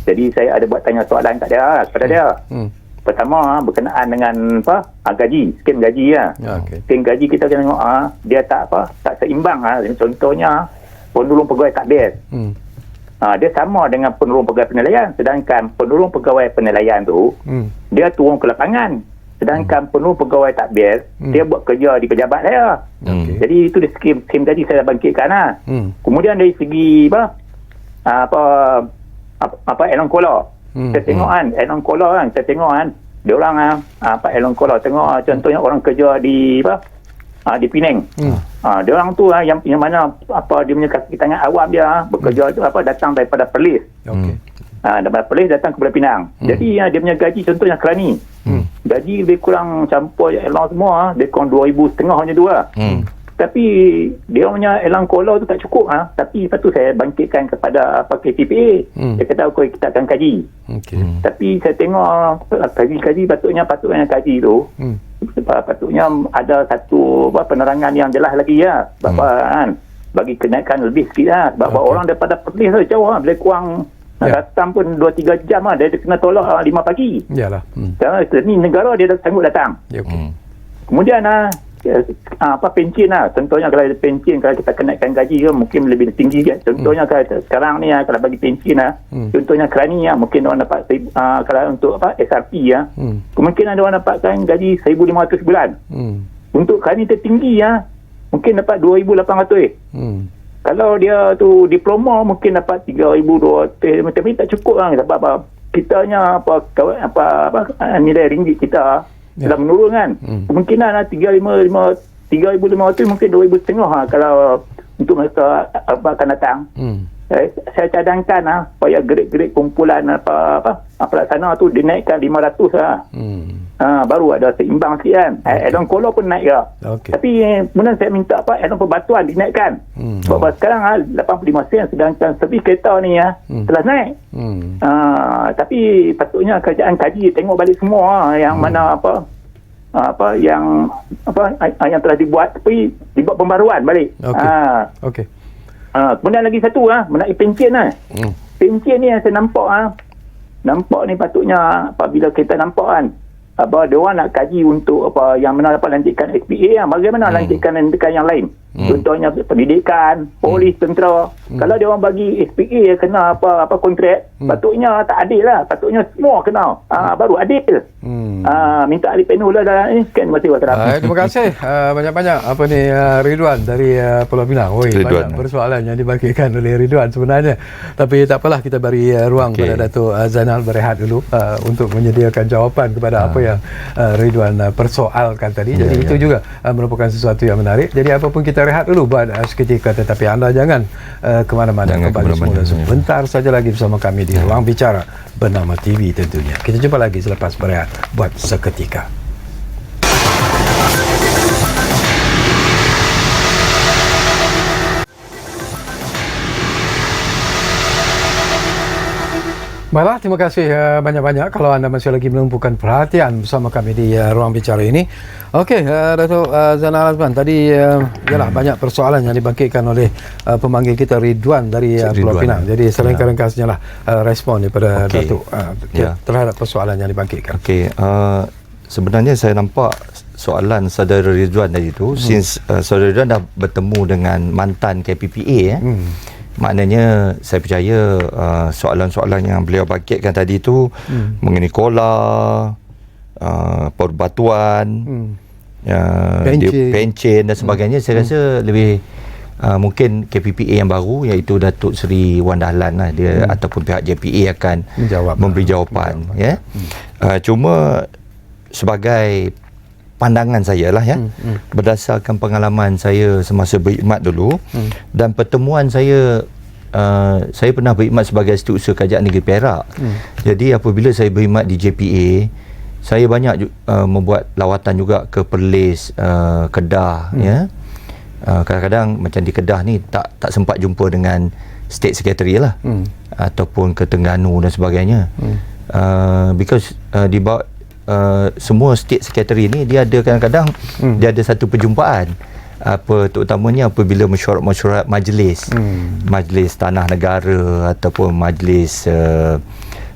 Jadi saya ada buat tanya soalan kat dia kepada dia. Pertama berkenaan dengan gaji, skim gaji Skim gaji kita kena tengok dia tak seimbang contohnya penurung pegawai takbir. Dia sama dengan penurung pegawai penilaian, sedangkan penurung pegawai penilaian tu dia turun ke lapangan, sedangkan penurung pegawai takbir dia buat kerja di pejabat saya. Jadi itu dia skim gaji saya bangkitkan Kemudian dari segi Elon Kola, saya tengok Elon Kola saya tengok dia orang Elon Kola tengok contohnya orang kerja di Penang. Dia orang tu yang mana dia punya kaki tangan awam dia bekerja tu datang daripada Perlis. Daripada Perlis datang ke Pulau Pinang. Jadi dia punya gaji contohnya kerani. Gaji lebih kurang campur Elon semua, dia kurang 2,500 hanya dua. Tapi dia punya Elang Kola tu tak cukup tapi lepas tu saya bangkitkan kepada KPPA. Dia kata okey kita akan kaji. Tapi saya tengok kaji patutnya kaji tu patutnya ada satu penerangan yang jelas lagi bagi kenaikan lebih sikit sebab orang daripada Perlis tu jauh lebih kurang datang pun 2-3 jam dia kena tolak 5 pagi. Yalah. Ni negara dia dah sanggup datang. Kemudian pencen contohnya kalau ada pencen, kalau kita kenaikan gaji mungkin lebih tinggi contohnya kalau sekarang ni kalau bagi pencen contohnya kerani mungkin orang dapat kalau untuk SRP kemungkinan orang dapatkan gaji 1,500 bulan. Untuk kerani tertinggi mungkin dapat 2,800. Kalau dia tu diploma mungkin dapat 3,200, tapi tak cukup sebab kitanya nilai ringgit kita dah menurun kan. Kemungkinan 3,500 mungkin 2,500 kalau untuk mereka akan datang. Saya cadangkan supaya grade-grade kumpulan pelaksana tu dinaikkan 500 baru ada seimbang sikit kan. Elon Kola pun naik ke. Tapi kemudian saya minta Elon Perbatuan dinaikkan. Sebab sekarang 85 sen, sedangkan servis kereta ni telah naik. Tapi patutnya kerajaan kaji tengok balik semua yang mana yang telah dibuat, tapi dibuat pembaruan balik. Kemudian lagi satu mengenai pencen pencen ni yang saya nampak ni patutnya apabila kita nampak dia orang nak kaji untuk yang mana dapat lanjutkan SPA bagaimana lanjutkan yang lain. Contohnya pendidikan, polis, tentera. Kalau dia orang bagi SPA kena kontrak, patutnya tak adil lah. Patutnya semua kena baru adil. Minta ahli panel lah dah ni. Sekian, terima kasih. Terima kasih banyak-banyak Ridwan dari Pulau Pinang. Banyak persoalan yang dibangkitkan oleh Ridwan sebenarnya. Tapi tak apalah, kita beri ruang kepada Datuk Zainal berehat dulu untuk menyediakan jawapan kepada apa yang Ridwan persoalkan tadi. Jadi itu juga merupakan sesuatu yang menarik. Jadi apapun kita rehat dulu buat seketika, tetapi anda jangan ke mana-mana. Kembali semula sebentar saja lagi bersama kami di Ruang Bicara Bernama TV tentunya. Kita jumpa lagi selepas berehat buat seketika. Baiklah, terima kasih banyak-banyak kalau anda masih lagi menumpukan perhatian bersama kami di Ruang Bicara ini. Okey, Dato' Zainal Azman, tadi ialah banyak persoalan yang dibangkitkan oleh pemanggil kita Ridwan dari Pulau Pinang. Jadi selengkap ringkasnya lah respon daripada Dato' terhadap persoalan yang dibangkitkan. Okey, sebenarnya saya nampak soalan saudara Ridwan tadi tu, since saudara Ridwan dah bertemu dengan mantan KPPA, maknanya saya percaya soalan-soalan yang beliau bangkitkan tadi tu mengenai kola, perbatuan, pencen dan sebagainya, saya rasa lebih mungkin KPPA yang baru iaitu Datuk Seri Wan Dahlan lah, dia ataupun pihak JPA akan memberi jawapan. Cuma sebagai pandangan saya lah berdasarkan pengalaman saya semasa berkhidmat dulu dan pertemuan saya pernah berkhidmat sebagai Setiausaha Kerajaan Negeri Perak. Jadi apabila saya berkhidmat di JPA, saya banyak membuat lawatan juga ke Perlis, Kedah, kadang-kadang macam di Kedah ni tak sempat jumpa dengan State Secretary lah, ataupun ke Terengganu dan sebagainya, because di bawah semua State Secretary ni dia ada kadang-kadang dia ada satu perjumpaan terutamanya apabila mesyuarat majlis majlis tanah negara ataupun majlis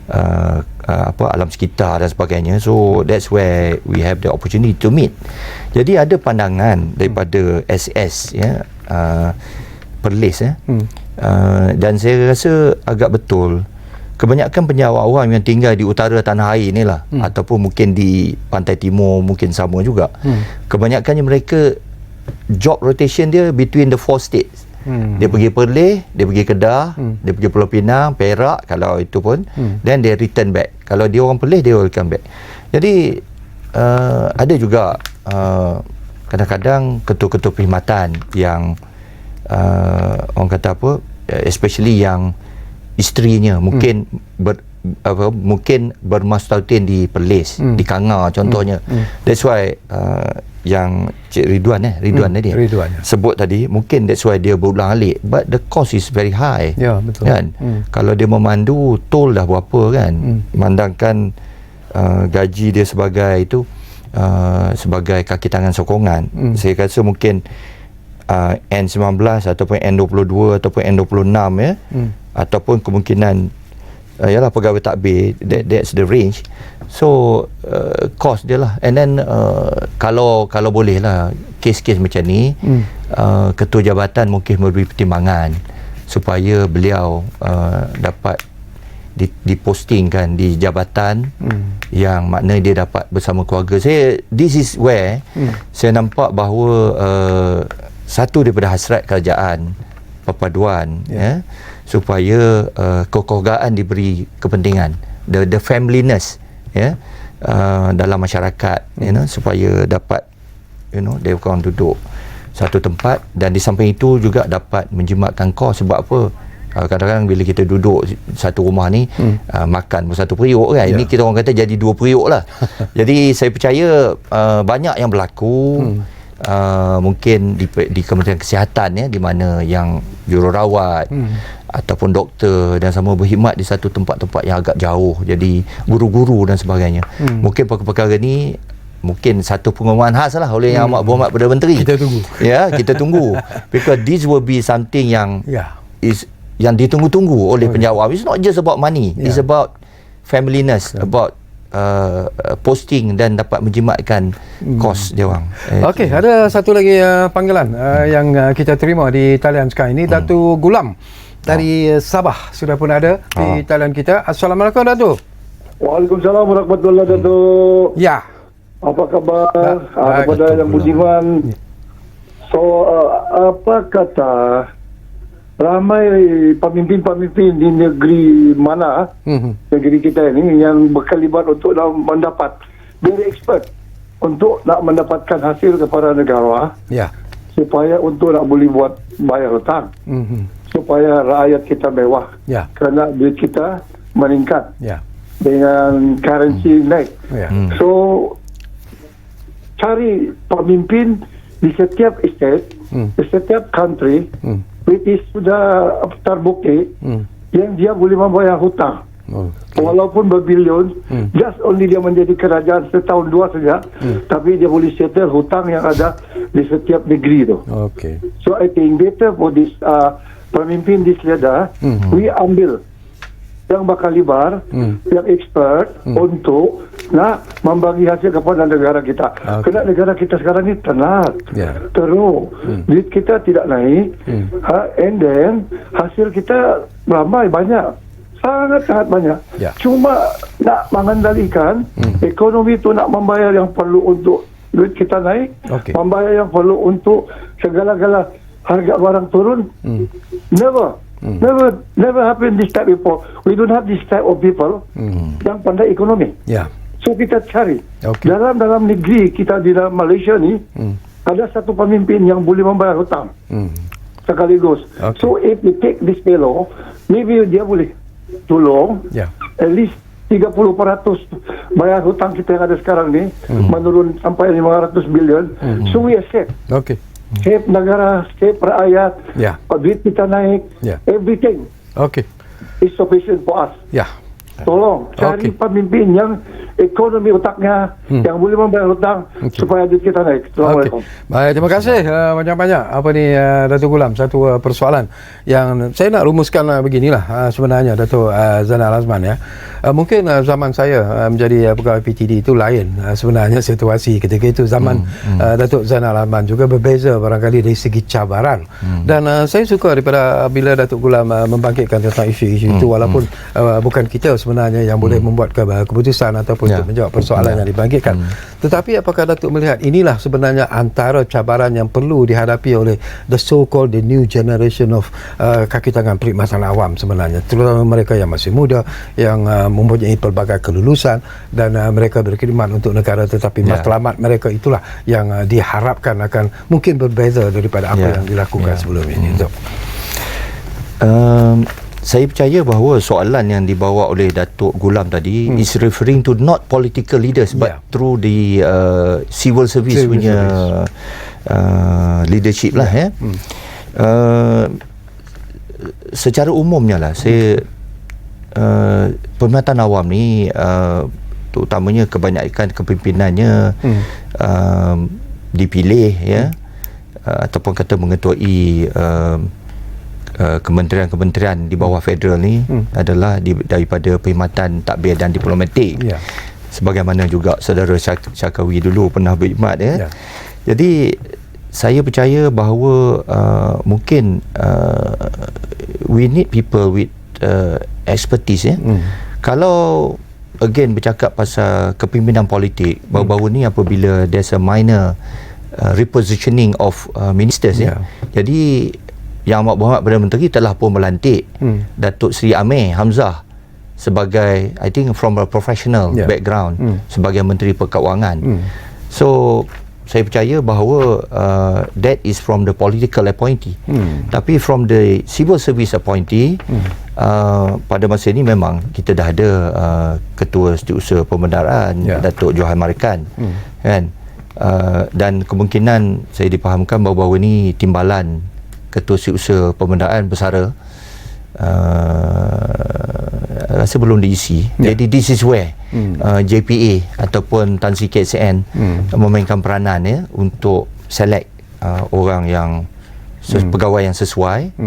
alam sekitar dan sebagainya. So that's where we have the opportunity to meet. Jadi ada pandangan daripada SS Perlis dan saya rasa agak betul. Kebanyakan penjawat awam yang tinggal di utara tanah air ni lah, ataupun mungkin di pantai timur mungkin sama juga, kebanyakannya mereka job rotation dia between the 4 states. Dia pergi Perlis, dia pergi Kedah, dia pergi Pulau Pinang, Perak kalau itu pun, then they return back. Kalau dia orang Perlis, dia will come back. Jadi ada juga kadang-kadang ketua-ketua perkhidmatan yang orang kata apa, especially yang isterinya mungkin mungkin bermastautin di Perlis, di Kangar contohnya. That's why yang Cik Ridwan tadi sebut tadi, mungkin that's why dia berulang-alik, but the cost is very high. Ya, betul. Kan? Kalau dia memandu, tol dah berapa kan, memandangkan gaji dia sebagai itu sebagai kaki tangan sokongan. Saya rasa mungkin N19 ataupun N22 ataupun N26 ataupun kemungkinan ialah pegawai takbir, that's the range. So cost dia lah. And then kalau boleh lah kes-kes macam ni, ketua jabatan mungkin memberi pertimbangan supaya beliau dapat dipostingkan di jabatan yang makna dia dapat bersama keluarga. This is where saya nampak bahawa satu daripada hasrat kerajaan perpaduan, supaya kekeluargaan diberi kepentingan, the familyness dalam masyarakat, supaya dapat dia orang duduk satu tempat, dan di samping itu juga dapat menjimatkan kos. Sebab apa, kadang-kadang bila kita duduk satu rumah ni, makan bersatu periuk kan, ini kita orang kata jadi 2 periuk lah. Jadi saya percaya banyak yang berlaku. Mungkin di Kementerian Kesihatan di mana yang jururawat ataupun doktor dan sama berkhidmat di satu tempat-tempat yang agak jauh, jadi guru-guru dan sebagainya. Mungkin perkara ni mungkin satu pengumuman khas lah oleh Yang Amat Berhormat Perdana Menteri. Kita tunggu. Kita tunggu, because this will be something yang yang ditunggu-tunggu oleh penjawat. It's not just about money, it's about familyness, about posting dan dapat menjimatkan kos dia orang. Okey, ada satu lagi panggilan yang kita terima di talian sekarang ini. Datuk Gulam dari Sabah sudah pun ada di talian kita. Assalamualaikum Datuk. Waalaikumsalam warahmatullahi wabarakatuh. Ya. Apa khabar kepada yang budiman? So apa kata ramai pemimpin-pemimpin di negeri mana, negeri kita ini yang berkelibat untuk mendapat very expert untuk nak mendapatkan hasil kepada negara, supaya untuk nak boleh buat bayar hutang, supaya rakyat kita mewah, kerana duit kita meningkat dengan currency naik. So cari pemimpin di setiap state, di setiap country, which is sudah terbukti yang dia boleh membayar hutang. Walaupun berbilion, just only dia menjadi kerajaan setahun dua saja, tapi dia boleh settle hutang yang ada di setiap negeri tu. Okey. So I think better for this pemimpin this leader, we ambil yang bakal libar, yang expert untuk nak membagi hasil kepada negara kita. Kerana negara kita sekarang ni tenat, teruk, duit kita tidak naik, and then hasil kita ramai banyak. Sangat-sangat banyak. Cuma nak mengendalikan ekonomi tu, nak membayar yang perlu untuk duit kita naik, membayar yang perlu untuk segala-gala harga barang turun. Never happen this type before. We don't have this type of people yang pandai ekonomi. So kita cari dalam negeri kita di dalam Malaysia ni ada satu pemimpin yang boleh membayar hutang sekaligus. So if we take this fellow, maybe dia boleh tolong at least 30% bayar hutang kita yang ada sekarang ni menurun sampai 500 bilion. So we are safe. Save negara, save rakyat, duit kita naik, everything is sufficient for us. Tolong cari pemimpin yang ekonomi otaknya yang boleh membayar hutang supaya duit kita naik. Assalamualaikum. Baik, terima kasih banyak-banyak Datuk Gulam. Satu persoalan yang saya nak rumuskan beginilah sebenarnya Datuk Zainal Azman ya. Mungkin zaman saya menjadi pegawai PTD itu lain sebenarnya situasi ketika itu. Zaman Datuk Zainal Azman juga berbeza barangkali dari segi cabaran. Dan saya suka daripada bila Datuk Gulam membangkitkan tentang isu-isu itu, walaupun bukan kita sebenarnya yang boleh membuat keputusan ataupun untuk menjawab persoalan yang dibangkitkan. Tetapi apakah Datuk melihat inilah sebenarnya antara cabaran yang perlu dihadapi oleh the so-called the new generation of kaki tangan perkhidmatan awam sebenarnya, terutama mereka yang masih muda, yang mempunyai pelbagai kelulusan dan mereka berkhidmat untuk negara, tetapi matlamat mereka itulah yang diharapkan akan mungkin berbeza daripada apa yang dilakukan sebelum ini. Saya percaya bahawa soalan yang dibawa oleh Datuk Gulam tadi is referring to not political leaders but through the civil service punya leadership lah ya. Secara umumnya lah saya perkhidmatan awam ni terutamanya kebanyakan kepimpinannya dipilih ya, ataupun kata mengetuai kementerian-kementerian di bawah federal ni adalah daripada perkhidmatan takbir dan diplomatik. Sebagaimana juga saudara Syakawi dulu pernah berkhidmat ya. Jadi saya percaya bahawa mungkin we need people with expertise ya. Kalau again bercakap pasal kepimpinan politik, baru-baru ni apabila there's a minor repositioning of ministers ya. Jadi Yang Amat Berhormat Perdana Menteri telah pun melantik Datuk Seri Amir Hamzah sebagai, I think from a professional background, sebagai Menteri Perkauangan. So saya percaya bahawa that is from the political appointee. Tapi from the civil service appointee, pada masa ini memang kita dah ada Ketua Setiausaha Pembendaraan Datuk Johan Marikan kan, dan kemungkinan saya dipahamkan bahawa ini timbalan Ketua Setiausaha Pembendaraan bersara rasa belum diisi. Jadi this is where JPA ataupun Tan Sri KSN memainkan peranan ya untuk select orang yang pegawai yang sesuai,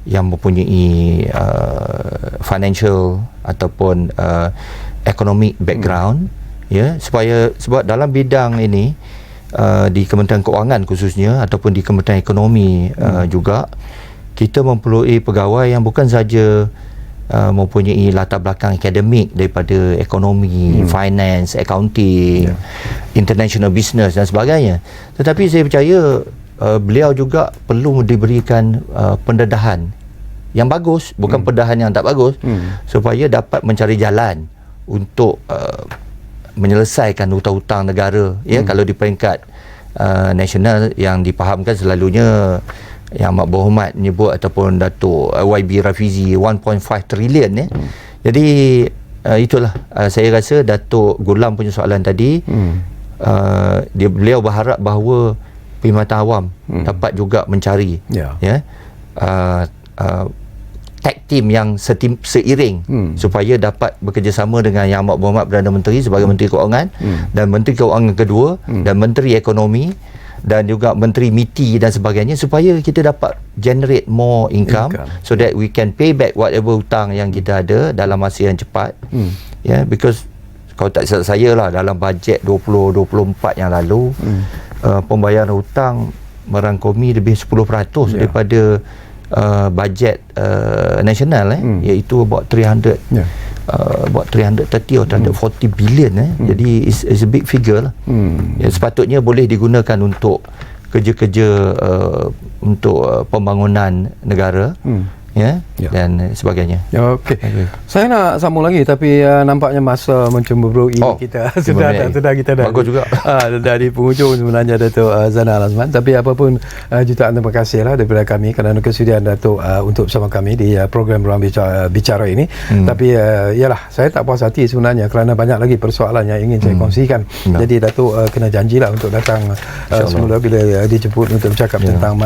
yang mempunyai financial ataupun economic background ya, sebab dalam bidang ini di Kementerian Keuangan khususnya ataupun di Kementerian Ekonomi juga kita memperoleh pegawai yang bukan saja mempunyai latar belakang akademik daripada ekonomi, finance, accounting, international business dan sebagainya, tetapi saya percaya beliau juga perlu diberikan pendedahan yang bagus, bukan pendedahan yang tak bagus, supaya dapat mencari jalan untuk menyelesaikan hutang-hutang negara ya. Kalau di peringkat nasional yang dipahamkan selalunya Yang Amat Berhormat menyebut ataupun Datuk YB Rafizi 1.5 trilion ya. Jadi itulah saya rasa Datuk Gulam punya soalan tadi, beliau berharap bahawa perkhidmatan awam dapat juga mencari ya tag team yang seiring supaya dapat bekerjasama dengan Yang Amat Berhormat Perdana Menteri sebagai Menteri Keuangan dan Menteri Keuangan kedua dan Menteri Ekonomi dan juga Menteri MITI dan sebagainya supaya kita dapat generate more income so that we can pay back whatever hutang yang kita ada dalam masa yang cepat. Because kalau tak silap saya lah, dalam bajet 2024 yang lalu pembayaran hutang merangkumi lebih 10% daripada bajet nasional iaitu about 330 or 340 billion jadi it's a big figure lah. Sepatutnya boleh digunakan untuk kerja-kerja untuk pembangunan negara dan sebagainya. Okey. Saya nak sambung lagi tapi nampaknya masa mencemburu ini kita sudah kita dah bagus juga. Dah di penghujung sebenarnya Datuk Zainal Azman, tapi apapun jutaan terima kasihlah daripada kami kerana kesediaan Datuk untuk bersama kami di program Ruang Bicara ini. Tapi yalah, saya tak puas hati sebenarnya kerana banyak lagi persoalan yang ingin saya kongsikan. Jadi Datuk kena janjilah untuk datang semula bila dijemput untuk bercakap tentang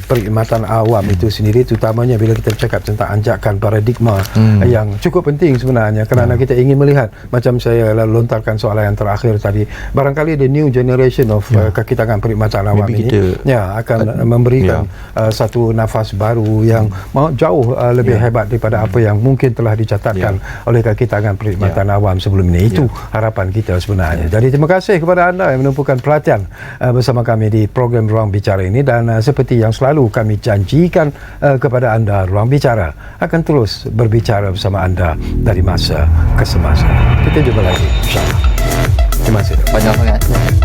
perkhidmatan awam itu sendiri, terutamanya bila kita bercakap tentang anjakan paradigma yang cukup penting sebenarnya kerana kita ingin melihat, macam saya lontarkan soalan yang terakhir tadi, barangkali the new generation of kaki tangan perkhidmatan awam ini akan memberikan satu nafas baru yang jauh lebih hebat daripada apa yang mungkin telah dicatatkan oleh kaki tangan perkhidmatan awam sebelum ini. Itu harapan kita sebenarnya. Jadi terima kasih kepada anda yang menumpukan perhatian bersama kami di program Ruang Bicara ini, dan seperti yang selalu kami janjikan kepada anda, Ruang Bicara akan terus berbicara bersama anda dari masa ke semasa. Kita jumpa lagi, insyaAllah. Terima kasih. Banyak sangat.